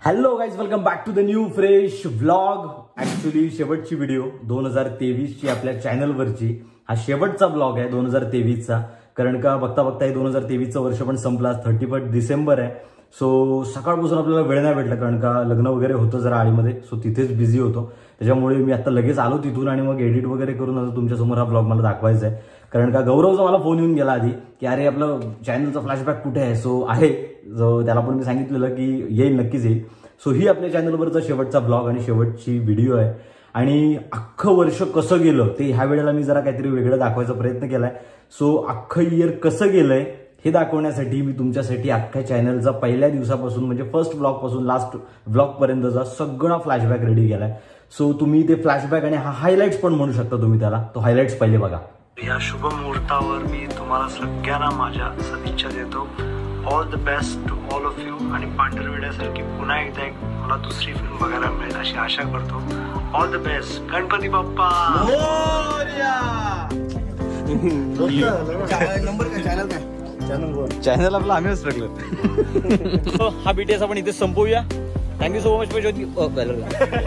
Hello guys, welcome back to the new fresh vlog. Actually शेवटची video 2023 ची आपल्या चॅनलवरची. हा शेवटचा ब्लॉग आहे 2023चा, कारण का बघता बघता 2023चं वर्ष पण संपला. 31 डिसेंबर आहे. सो सकाळपासून आपल्याला वेळ नाही भेटला, कारण का लग्न वगैरे होतं जरा आळीमध्ये. सो तिथेच बिझी होतो. त्याच्यामुळे मी आता लगेच आलो तिथून आणि मग एडिट वगैरे करून आता तुमच्यासमोर हा ब्लॉग मला दाखवायचा आहे. कारण का गौरवचा मला फोन येऊन गेला आधी की अरे आपलं चॅनलचा फ्लॅशबॅक कुठे आहे. सो आहे जो त्याला पण मी सांगितलेलं की येईल, नक्कीच येईल. सो ही आपल्या चॅनलवरचा शेवटचा ब्लॉग आणि शेवटची व्हिडिओ आहे. आणि अख्खं वर्ष कसं गेलं ते ह्या वेळेला मी जरा काहीतरी वेगळं दाखवायचा प्रयत्न केलाय. सो अख्खं इयर कसं गेलंय हे दाखवण्यासाठी मी तुमच्यासाठी अख्ख्या चॅनलचा पहिल्या दिवसापासून म्हणजे फर्स्ट ब्लॉग पासून लास्ट ब्लॉग पर्यंतचा सगळा फ्लॅशबॅक रेडी केलाय. सो तुम्ही ते फ्लॅशबॅक आणि हा हायलाइट्स पण म्हणू शकता तुम्ही त्याला. तो हायलाइट्स पहिले बघा. या शुभ मुहूर्तावर मी तुम्हाला सगळ्यांना माझ्या सदिच्छा देतो. All the best to all of you. आणि पांढरविड्यासारखी पुन्हा एकदा एक मला दुसरी फिल्म बघायला मिळेल अशी आशा करतो. All the best. Ganpati Bappa channel आपला आम्हीच टाकलं. हा बीटीएस आपण इथे संपवूया. Thank you so much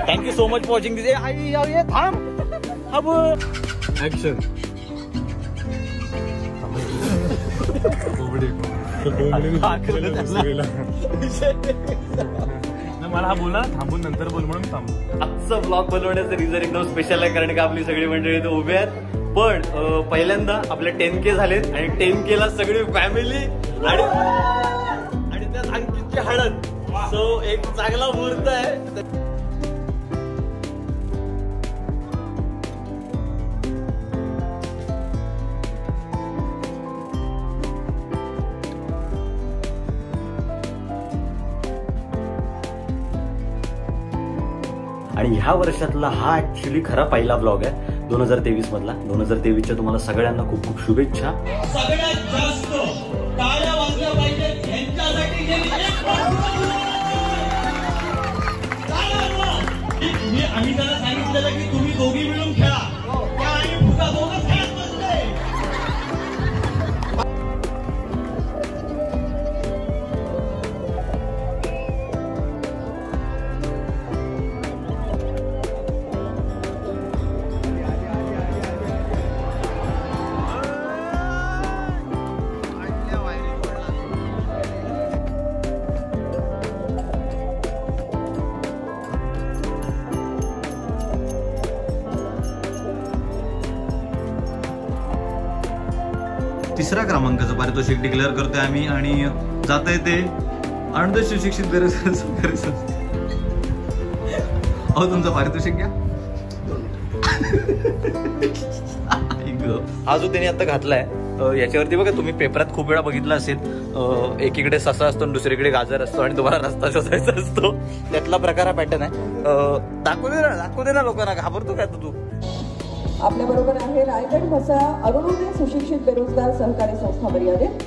thank you so much for watching this. थांब अब ऍक्शन. मला हा बोला थांबून नंतर बोल म्हणून थांब. आजचा ब्लॉग बनवण्याचं रिझन एकदम स्पेशल आहे, कारण का आपली सगळी मंडळी इथे उभे आहेत. पण पहिल्यांदा आपले 10K झालेत आणि 10K ला सगळी फॅमिली आणि त्यात अंकितची हळद. सो एक चांगला मुहूर्त आहे. आणि ह्या वर्षातला हा ऍक्च्युली खरा पहिला ब्लॉग आहे 2023 मधला. 2023च्या तुम्हाला सगळ्यांना खूप खूप शुभेच्छा. सगळ्यात जास्त टाळ्या वाजल्या पाहिजेत यांच्यासाठी आम्ही त्यांना सांगितलेलं की तुम्ही दोघी मिळून खेळा. आणि फुगा दोघं खेळत बसले. तिसऱ्या क्रमांकाचं पारितोषिक डिक्लेअर करतोय आम्ही आणि जाता येते आनंद सुशिक्षित बेरोजगार. अहो तुमचं पारितोषिक घ्या. हा जो त्याने आता घातलाय याच्यावरती बघा, तुम्ही पेपरात खूप वेळा बघितला असेल, एकीकडे ससा असतो आणि दुसरीकडे गाजर असतो आणि तुम्हाला रस्ता शोधायचा असतो. त्यातला प्रकार हा पॅटर्न आहे. दाखवू दे ना लोकांना. घाबरतो काय तू? आपल्या बरोबर आहे रायगड म्हसळा अरुणोदय सुशिक्षित बेरोजगार सहकारी संस्था मर्यादित.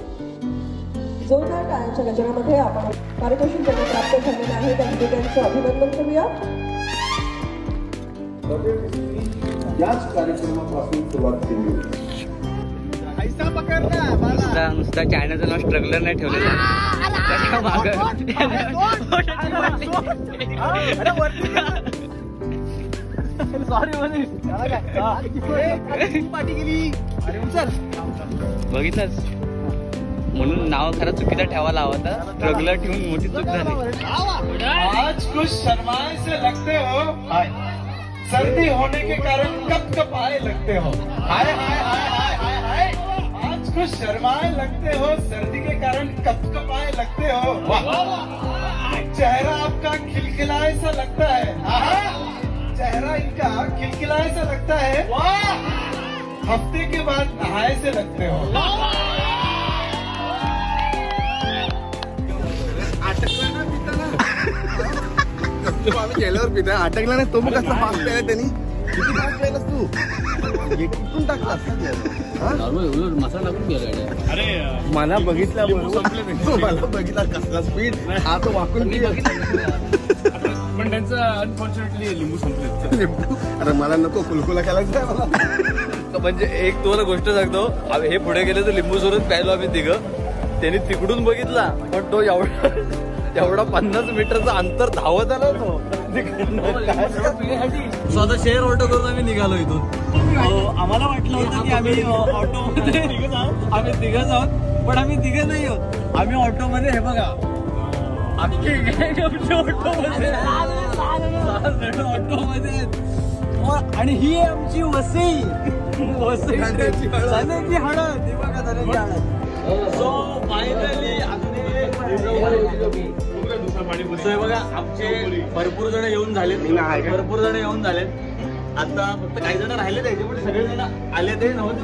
जोरदार टाळ्यांच्या गजरामध्ये आपण पारितोषिक ज्यांना प्राप्त झालेलं आहे त्या विजेत्यांचं अभिनंदन करूया. याच कार्यक्रमापासून सुरुवात केली. नुसता चॅनलचं नाव स्ट्रगलर नाही ठेवलेलं. बघितलंच म्हणून नाव खरं चुकीचं ठेवायला हवं होता. स्ट्रगलर ठेवून मोठी चूक झाली. आज कुछ शर्माए से लगते हो. सर्दी होने के कारण कप आए लगते हो. हाय हाय हाय हाय हाय हाय. आज कुछ शर्माए लगते हो. सर्दी के कारण कप आए लगते हो. चेहरा आपका खिलखिलाए सा लगता है. चेहरा इनका खिलखिलाए सा लगता है. हफ्ते के बाद नहाए से लगते हो. अटकला ना पिताना. गेल्यावर पिता अटकला नाही. तो मग कसला पास प्यायला त्यांनी. किती पास प्यायलास तू? कुठून टाकलास? मसाला टाकून गेला. अरे मला बघितला मला बघितला कसला स्पीड. हा तो वाकून पण त्यांचं अनफॉर्च्युनेटली लिंबू संपले. अरे मला नको कुलकुला करायचा मला. म्हणजे एक तुम्हाला गोष्ट सांगतो, हे पुढे गेले तर लिंबू सोडून प्यायलो आम्ही तिघं. त्यांनी तिकडून बघितला पण तो एवढा तेवढा 50 मीटरचं अंतर धावत आला तो. स्वतः शेअर ऑटो करून आम्ही निघालो इथून. आम्हाला वाटलं होतं की आम्ही ऑटोमध्ये आम्ही तिघच आहोत, पण आम्ही तिघे नाही आहोत. आम्ही ऑटोमध्ये हे बघा आमची ऑटोमध्ये आणि ही आहे आमची वसई जाण्याची हळद. ही बघा जाण्याची हळद. सो फायनली बघा आमचे भरपूर जण येऊन झालेत. आता फक्त काही जण राहिले त्याचे, पण सगळे जण आले ते नव्हते.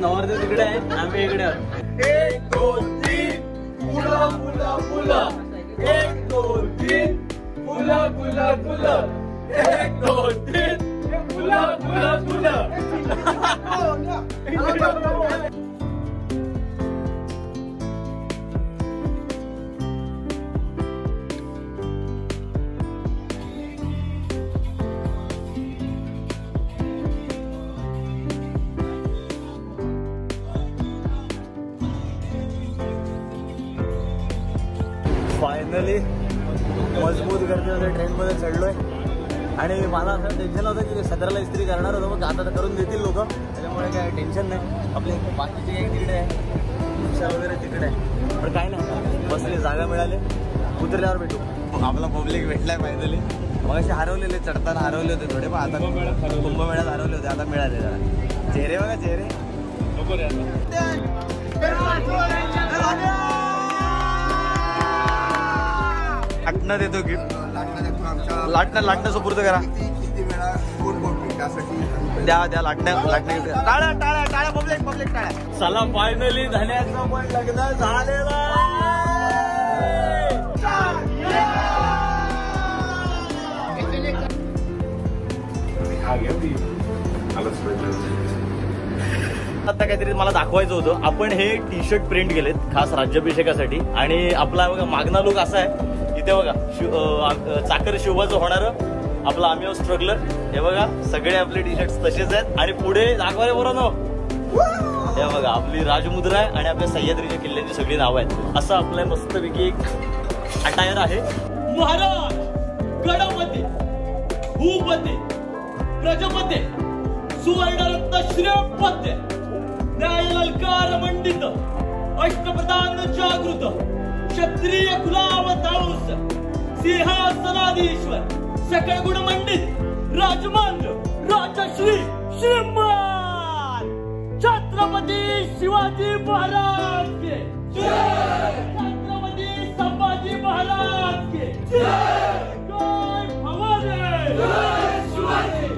नवरदेव तिकडे आहे, आम्ही इकडे आहोत. 1 2 3 फुलं फुलं फुलं. 1 2 3 फुलं फुलं फुलं. 1 2 3 फुलं फुलं फुलं. फायनली मजबूत गर्दीमध्ये ट्रेनमध्ये चढलोय आणि मला असं टेन्शन होतं की 17ला इस्त्री करणार होतं, मग आता तर करून देतील लोक, त्याच्यामुळे काय टेन्शन नाही. आपले बाकीचे काही तिकडे आहे, रिक्षा वगैरे तिकडे आहे, पण काय नाही, बसले जागा मिळाले, उतरल्यावर भेटू. आपला पब्लिक भेटलाय फायनली. मग असे हरवलेले, चढताना हरवले होते थोडे, पण आता कुंभमेळ्यात हरवले होते, आता मिळाले जरा. चेहरे बघा चेहरे. लाटणं देतो गिफ्ट. लाटणं सुपूर्द करा. द्या लाटणं गिफ्ट. टाळ्या टाळ्या टाळ्या पब्लिक टाळ्या. चला फायनली धन्याचं पण लग्न झालेलं. आता काहीतरी मला दाखवायचं होतं. आपण हे टी शर्ट प्रिंट केलेत खास राज्याभिषेकासाठी, आणि आपला बघा मागणा लुक असा आहे. इथे बघा चाकर शिवबाचं होणारं आपला आम्ही स्ट्रगलर. हे बघा सगळे आपले टी शर्ट तसेच आहेत, आणि पुढे दाखवायला बरोबर हे बघा आपली राजमुद्रा आहे आणि आपल्या सह्याद्रीच्या किल्ल्याची सगळी नावं आहेत. असं आपल्या मस्तपैकी एक अटायर आहे. महाराज गणपती भूपती प्रजापती सुवर्णरत्न श्रेयपत्य न्याय ललकार मंडित अष्टप्रधान जागृत क्षत्रिय कुलावतांस सिंहासनाधीश्वर सकळ गुण मंडित राजमान्य राजश्री श्रीमान छत्रपती शिवाजी महाराज के जय. छत्रपती संभाजी महाराज के जय. जय भवानी जय शिवाजी.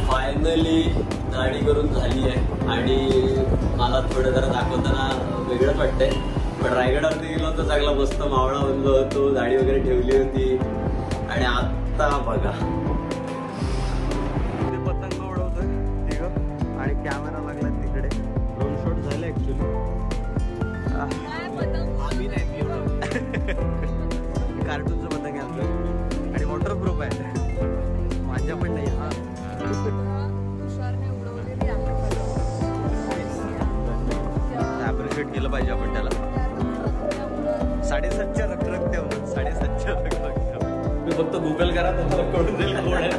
फायनली दाढी करून झाली आहे, आणि मला थोडं जरा दाखवताना वेगळंच वाटतंय, पण रायगडावरती गेलो तर चांगला मस्त मावळा बनलो होतो, दाढी वगैरे ठेवली होती. आणि आता बघा पतंग उडवतोय तिघ, आणि कॅमेरा लागला तिकडे. ड्रोन शॉट झाले ऍक्च्युली. कार्टूनचं पतंग आहे आपलं, आणि वॉटरप्रूफ आहे, माझ्या पण नाही. हा ॲप्रिशिएट केलं पाहिजे आपण त्याला. 7.5 रखरखते होतात, 7.5 रखरखते. तुम्ही फक्त गुगल करा, तुम्हाला कळून जाईल कोण आहे.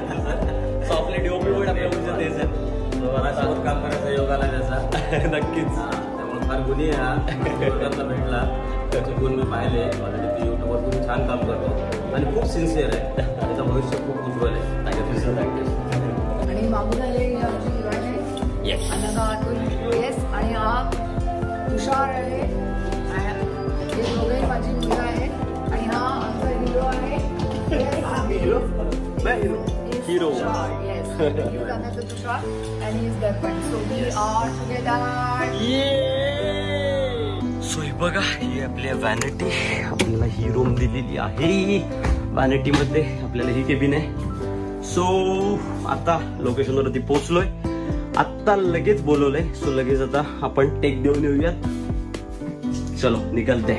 सो आपले डीओपी बोर्ड आपल्या पुढचे तेच आहेत. मला काम करायचा योग आला त्याचा. नक्कीच. त्यामुळे फार गुन्हे आहे हा वर्गातला भेटला त्याचे गुण मी पाहिले ऑलरेडी युट्यूबवर खूप छान काम करतो आणि खूप सिन्सिअर आहे त्याचं भविष्य खूप उज्ज्वल आहे आणि बाबू झाले आमची हिरोईन आहे अनघा अतुल येस आणि हा तुषार आहे हे दोघे माझी मुलं आहेत आणि हा आमचा हिरो आहे हिरो येस गाण्याचं तुषार and he is Darpan. So we are together. So हे बघा ही आपल्या व्हॅनिटी आपल्याला ही रूम दिलेली आहे. व्हॅनिटी मध्ये आपल्याला ही केबिन आहे. सो आता लोकेशनवरती पोहोचलोय. आता लगेच बोलवलंय. सो लगेच आता आपण टेक देऊन येऊयात. चलो निकलते.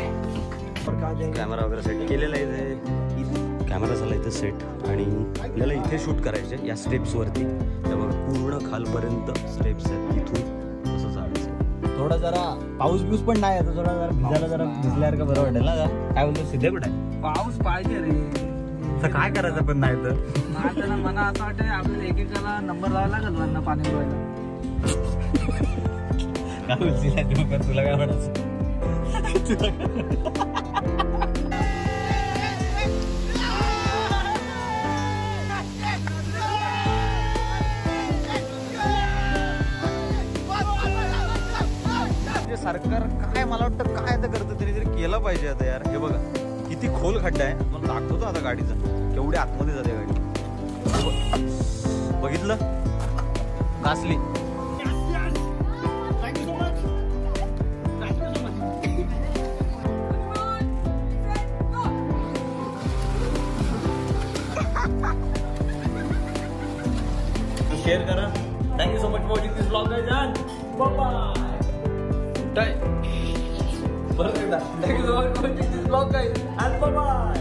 कॅमेरा वगैरे सेट केलेला आहे. कॅमेरा झाला इथे सेट आणि आपल्याला इथे शूट करायचे या स्टेप्स वरती. त्यामुळे पूर्ण खालपर्यंत स्टेप्स आहेत. इथून असं जायचं. थोडा जरा पाऊस बिऊस पण नाही आता. थोडा जरा भिजायला जरा भिजल्यावर का बरं वाटेल ना. काय बोलतो सिद्धे कुठे आहे? पाऊस पाहिजे रे. तर काय करायचं पण नाही तर मला असं वाटतं आपल्याला एकेकाला नंबर लावायला लागेल त्यांना पाणी पिवायला. काय बोलशील तुला काय म्हणायचं? सरकार काय मला वाटतं काय आता करतं तरी केलं पाहिजे आता यार. हे बघा किती खोल खड्डा आहे. मला दाखवतो आता गाडीचा केवढी आतमध्ये जाते गाडी. बघितलं घासली. शेअर करा. Thank you so much for watching this vlog guys and bye bye. Thank you so much for watching this vlog guys and bye bye.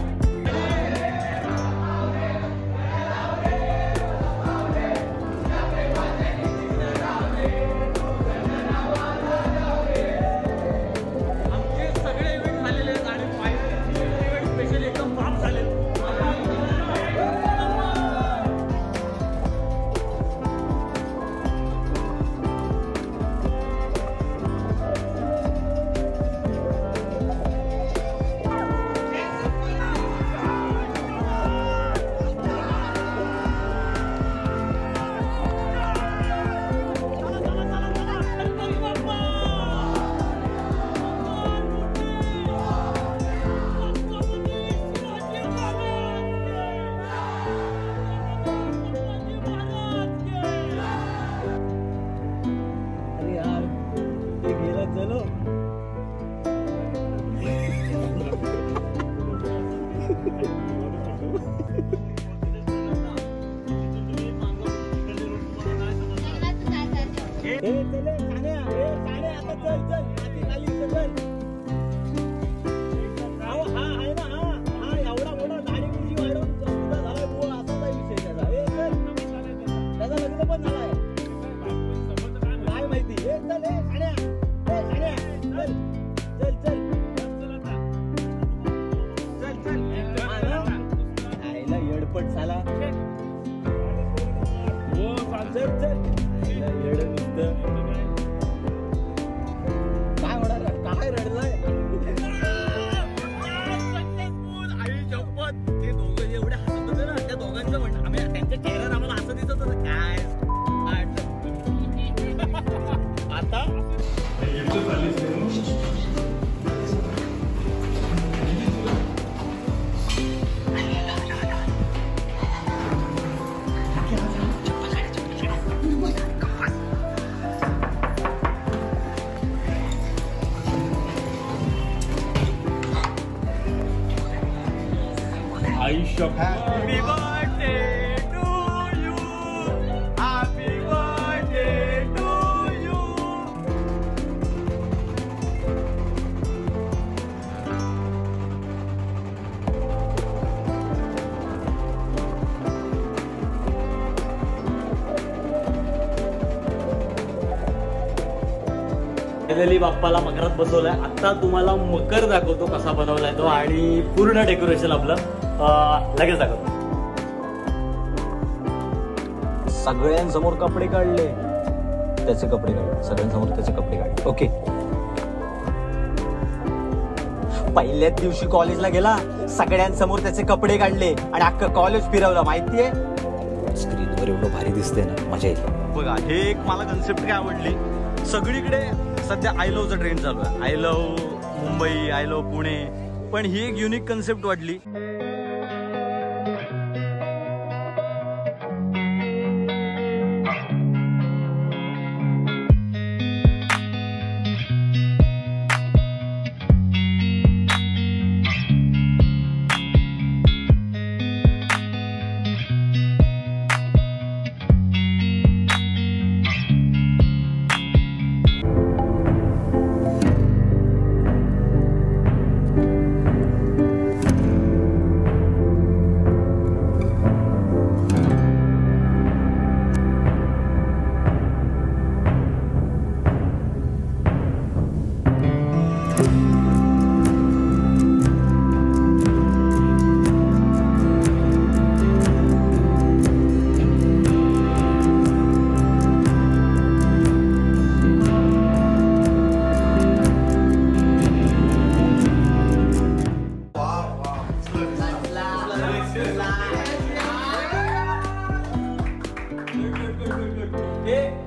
आमचे सगळे इव्हेंट झालेले आहेत आणि फायनली इव्हेंट स्पेशल एकदम माफ झाले. Happy birthday to you. Happy birthday to you. Finally बाप्पाला मकरात बसवलाय. आता तुम्हाला मकर दाखवतो कसा बनवलाय तो आणि पूर्ण डेकोरेशन आपलं लगेच दाखवतो. सगळ्यांसमोर कपडे काढले. त्याचे कपडे काढले. सगळ्यांसमोर त्याचे कपडे काढले. ओके पहिल्याच दिवशी कॉलेजला गेला, सगळ्यांसमोर त्याचे कपडे काढले आणि अख्खं कॉलेज फिरवलं माहितीये. स्क्रीनवर एवढं भारी दिसतंय ना, मजा येईल बघा. हे एक मला कन्सेप्ट काय आवडली, सगळीकडे सध्या आय लव्हचा ट्रेंड चालू आहे. I love Mumbai, I love Pune, पण ही एक युनिक कन्सेप्ट वाटली.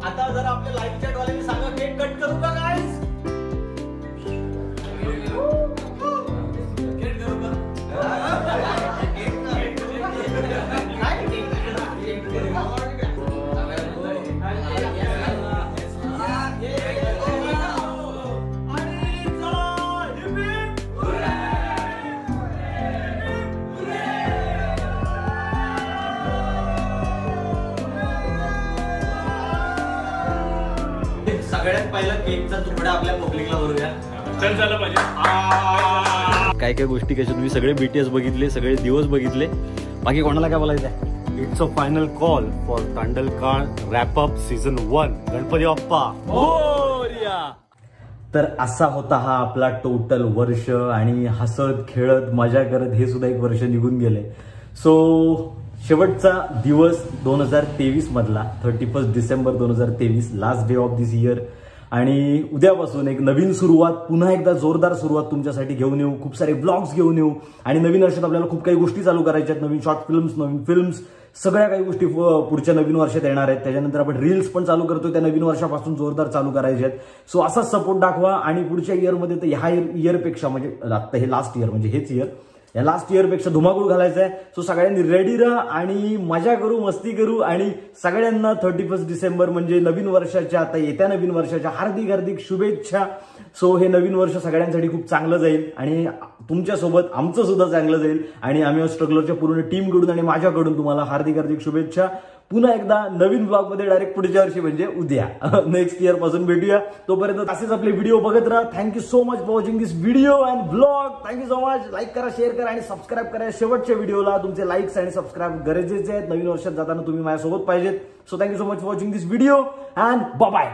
आता जर आपल्या लाईव्ह चॅट वाल्यांनी सांगा केक कट करू का गाईस? केक करू का? सगळ्यात पहिला केकचा तुकडा आपल्या पब्लिकला भरूया. चल झालं पाहिजे. काय काय गोष्टी कशा तुम्ही सगळे बीटीएस बघितले, सगळे दिवस बघितले, बाकी कोणाला काय बोलायचं आहे? It's a final call for तांडलकाळ wrap up season 1. Ganpati Bappa Morya. तर असा होता हा आपला टोटल वर्ष आणि हसत खेळत मजा करत हे सुद्धा एक वर्ष निघून गेले. सो शेवटचा दिवस 2023 मधला 31 December 2023, last day of this year. आणि उद्यापासून एक नवीन सुरुवात, पुन्हा एकदा जोरदार सुरुवात तुमच्यासाठी घेऊन येऊ. खूप सारे ब्लॉग्स घेऊन येऊ आणि नवीन वर्षात आपल्याला खूप काही गोष्टी चालू करायच्या आहेत. नवीन शॉर्ट फिल्म्स, नवीन फिल्म्स, सगळ्या काही गोष्टी पुढच्या नवीन वर्षात येणार आहेत. त्याच्यानंतर आपण रील्स पण चालू करतोय, त्या नवीन वर्षापासून जोरदार चालू करायचे आहेत. सो असाच सपोर्ट दाखवा आणि पुढच्या इयरमध्ये तर ह्या इयरपेक्षा म्हणजे आता हे लास्ट इयर म्हणजे हेच इयर, या लास्ट इयरपेक्षा धुमाकूळ घालायचं आहे. सो सगळ्यांनी रेडी राहा आणि मजा करू, मस्ती करू आणि सगळ्यांना 31 डिसेंबर म्हणजे नवीन वर्षाच्या, आता येत्या नवीन वर्षाच्या हार्दिक हार्दिक शुभेच्छा. सो हे नवीन वर्ष सगळ्यांसाठी खूप चांगलं जाईल आणि तुमच्यासोबत आमचं सुद्धा चांगलं जाईल आणि आम्ही स्ट्रगलरच्या पूर्ण टीमकडून आणि माझ्याकडून तुम्हाला हार्दिक हार्दिक शुभेच्छा. पुन्हा एकदा नवीन ब्लॉग मध्ये डायरेक्ट पुढच्या वर्षी म्हणजे उद्या नेक्स्ट इयर पासून भेटूया. तोपर्यंत असेच आपले व्हिडिओ बघत राहा. Thank you so much for watching this video and blog. Thank you so much. Like करा, शेअर करा आणि सबस्क्राईब करा. शेवटच्या व्हिडिओला तुमचे लाईक्स आणि सबस्क्राईब गरजेचे आहेत. नवीन वर्षात जाताना तुम्ही माझ्यासोबत पाहिजेत. So thank you so much for watching this video and bye bye.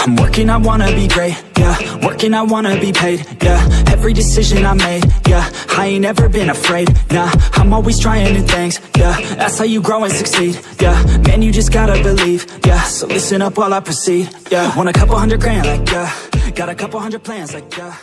I'm working, I wanna be great, yeah. Working, I wanna be paid, yeah. Every decision I made, yeah. I ain't never been afraid, nah. I'm always trying new things, yeah. That's how you grow and succeed, yeah. Man, you just gotta believe, yeah. So listen up while I proceed, yeah. Want a couple $100 grand, like, yeah. Got a couple hundred plans, like, yeah.